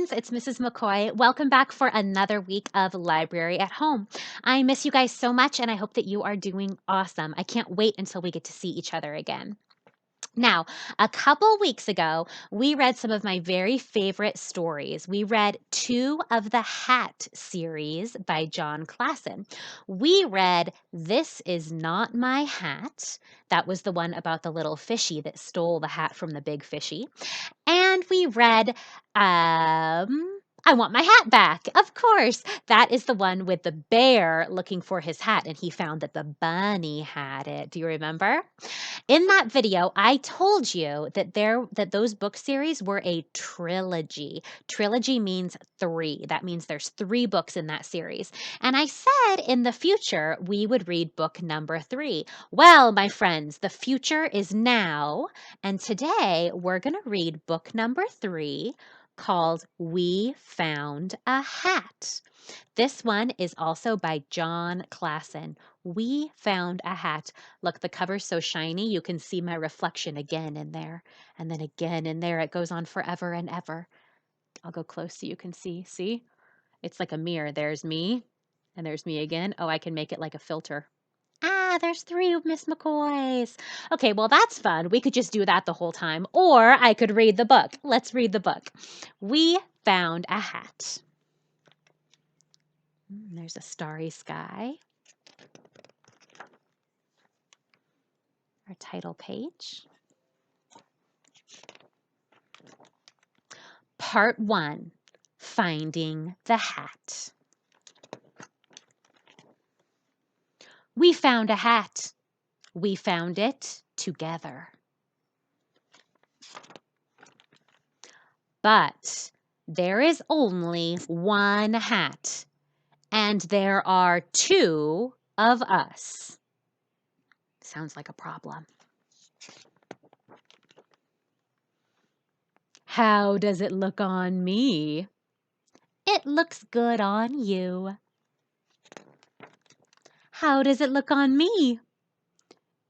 friends, it's Mrs. McCoy. Welcome back for another week of Library at Home. I miss you guys so much and I hope that you are doing awesome. I can't wait until we get to see each other again. Now, a couple weeks ago, we read some of my very favorite stories. We read 2 of the Hat series by John Klassen. We read This Is Not My Hat. That was the one about the little fishy that stole the hat from the big fishy. And we read, I Want My Hat Back. Of course, that is the one with the bear looking for his hat, and he found that the bunny had it. Do you remember? In that video, I told you that those book series were a trilogy. Trilogy means 3. That means there's 3 books in that series. And I said in the future we would read book number 3. Well, my friends, the future is now, and today we're going to read book number 3 called We Found a Hat. This one is also by John Klassen. We Found a Hat. Look, the cover's so shiny, you can see my reflection again in there, and then again in there. It goes on forever and ever. I'll go close so you can see. See? It's like a mirror. There's me, and there's me again. Oh, I can make it like a filter. Ah, there's 3 Miss McCoys. Okay, well, that's fun. We could just do that the whole time, or I could read the book. Let's read the book. We Found a Hat. There's a starry sky. Our title page. Part 1, Finding the Hat. We found a hat. We found it together. But there is only one hat, and there are 2 of us. Sounds like a problem. How does it look on me? It looks good on you. How does it look on me?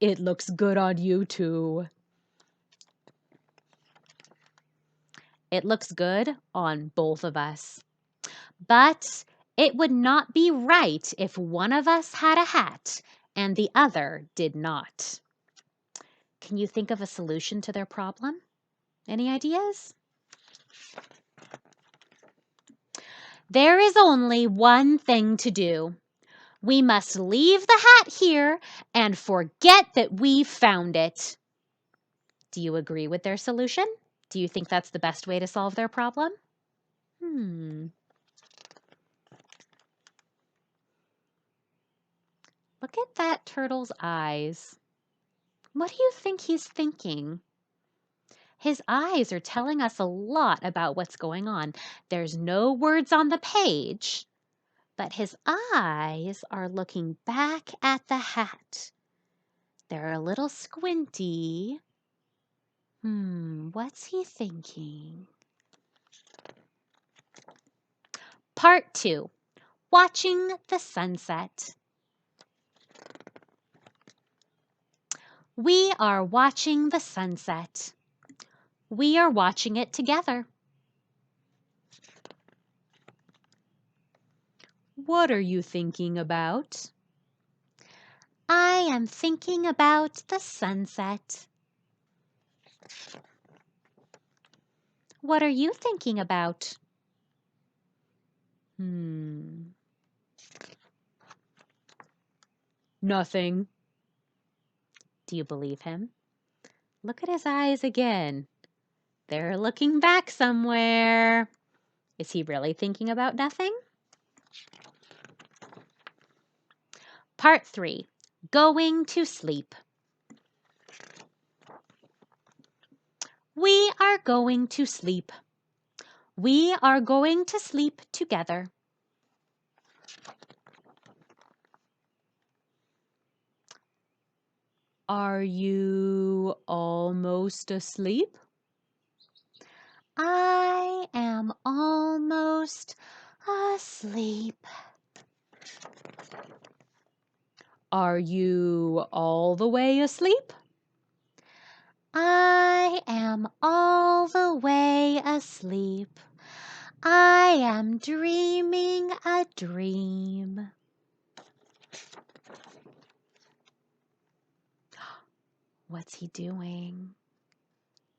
It looks good on you too. It looks good on both of us. But it would not be right if one of us had a hat and the other did not. Can you think of a solution to their problem? Any ideas? There is only one thing to do. We must leave the hat here and forget that we found it. Do you agree with their solution? Do you think that's the best way to solve their problem? Look at that turtle's eyes. What do you think he's thinking? His eyes are telling us a lot about what's going on. There's no words on the page, but his eyes are looking back at the hat. They're a little squinty. What's he thinking? Part 2, Watching the Sunset. We are watching the sunset. We are watching it together. What are you thinking about? I am thinking about the sunset. What are you thinking about? Nothing. Do you believe him? Look at his eyes again. They're looking back somewhere. Is he really thinking about nothing? Part 3, Going to Sleep. We are going to sleep. We are going to sleep together. Are you almost asleep? I am almost asleep. Are you all the way asleep? I am all the way asleep. I am dreaming a dream. What's he doing?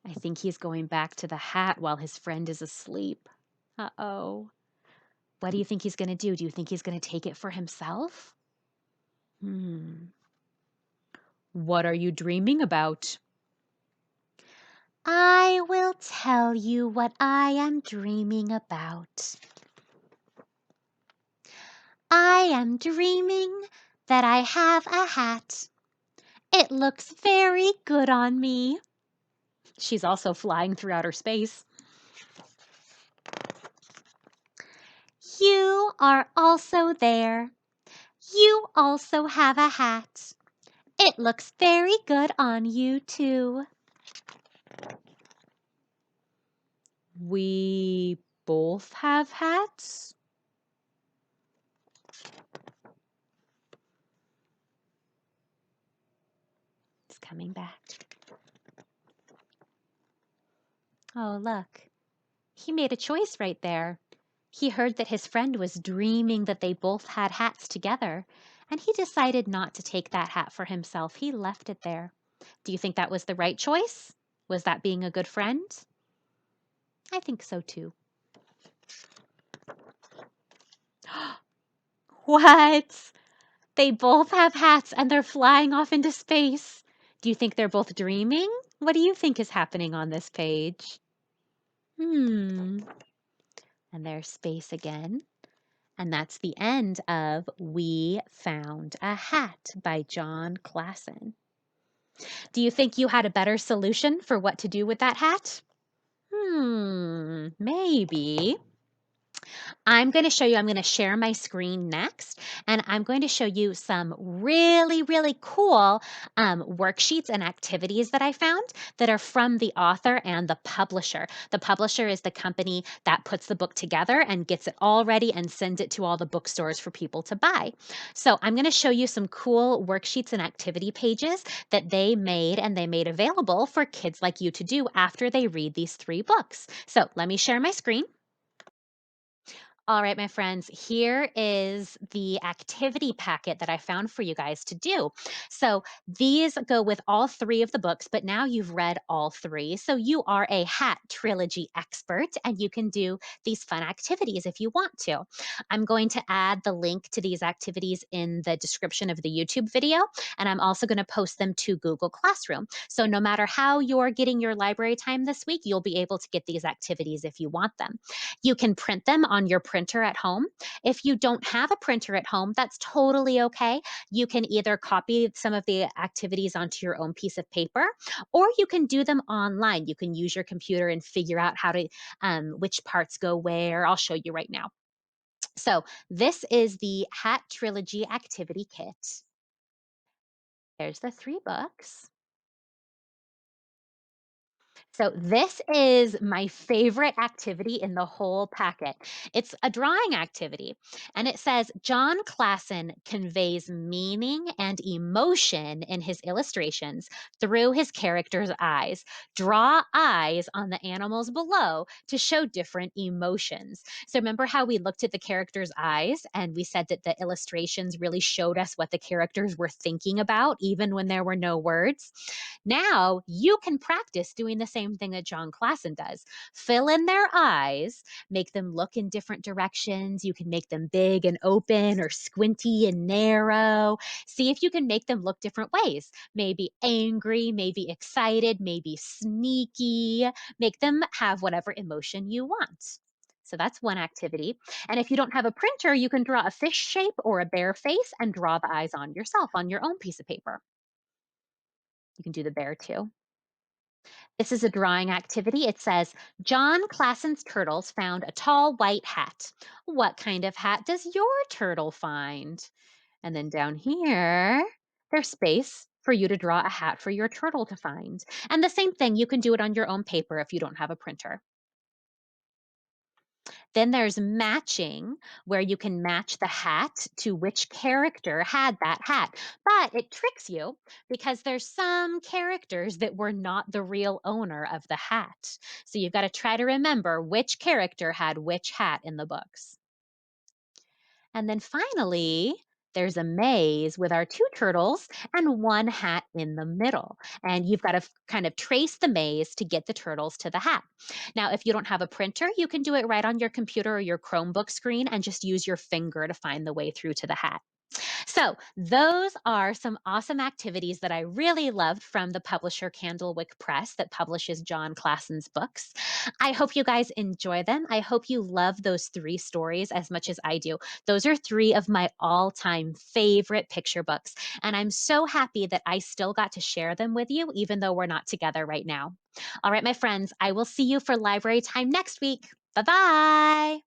I think he's going back to the hat while his friend is asleep. Uh-oh. What do you think he's going to do? Do you think he's going to take it for himself? What are you dreaming about? I will tell you what I am dreaming about. I am dreaming that I have a hat. It looks very good on me. She's also flying through outer space. You are also there. You also have a hat. It looks very good on you, too. We both have hats? It's coming back. Oh, look. He made a choice right there. He heard that his friend was dreaming that they both had hats together, and he decided not to take that hat for himself. He left it there. Do you think that was the right choice? Was that being a good friend? I think so too. What? They both have hats and they're flying off into space. Do you think they're both dreaming? What do you think is happening on this page? And there's space again. And that's the end of We Found a Hat by John Klassen. Do you think you had a better solution for what to do with that hat? Maybe. I'm going to show you, I'm going to share my screen next, and I'm going to show you some really, really cool worksheets and activities that I found that are from the author and the publisher. The publisher is the company that puts the book together and gets it all ready and sends it to all the bookstores for people to buy. So I'm going to show you some cool worksheets and activity pages that they made and they made available for kids like you to do after they read these 3 books. So let me share my screen. All right, my friends, here is the activity packet that I found for you guys to do. So these go with all 3 of the books, but now you've read all 3. So you are a hat trilogy expert and you can do these fun activities if you want to. I'm going to add the link to these activities in the description of the YouTube video, and I'm also going to post them to Google Classroom. So no matter how you're getting your library time this week, you'll be able to get these activities if you want them. You can print them on your printer at home. If you don't have a printer at home, that's totally okay. You can either copy some of the activities onto your own piece of paper, or you can do them online. You can use your computer and figure out how to which parts go where. I'll show you right now. So this is the Hat Trilogy Activity Kit. There's the 3 books. So this is my favorite activity in the whole packet. It's a drawing activity, and it says John Klassen conveys meaning and emotion in his illustrations through his characters' eyes. Draw eyes on the animals below to show different emotions. So remember how we looked at the characters' eyes and we said that the illustrations really showed us what the characters were thinking about, even when there were no words? Now you can practice doing the same thing that John Klassen does. Fill in their eyes, make them look in different directions. You can make them big and open or squinty and narrow. See if you can make them look different ways. Maybe angry, maybe excited, maybe sneaky. Make them have whatever emotion you want. So that's one activity. And if you don't have a printer, you can draw a fish shape or a bear face and draw the eyes on yourself on your own piece of paper. You can do the bear too. This is a drawing activity. It says, John Klassen's turtles found a tall white hat. What kind of hat does your turtle find? And then down here, there's space for you to draw a hat for your turtle to find. And the same thing, you can do it on your own paper if you don't have a printer. Then there's matching, where you can match the hat to which character had that hat. But it tricks you because there's some characters that were not the real owner of the hat. So you've got to try to remember which character had which hat in the books. And then finally, there's a maze with our two turtles and one hat in the middle. And you've got to kind of trace the maze to get the turtles to the hat. Now, if you don't have a printer, you can do it right on your computer or your Chromebook screen and just use your finger to find the way through to the hat. So, those are some awesome activities that I really loved from the publisher Candlewick Press that publishes John Klassen's books. I hope you guys enjoy them. I hope you love those three stories as much as I do. Those are three of my all time favorite picture books. And I'm so happy that I still got to share them with you, even though we're not together right now. All right, my friends, I will see you for library time next week. Bye bye.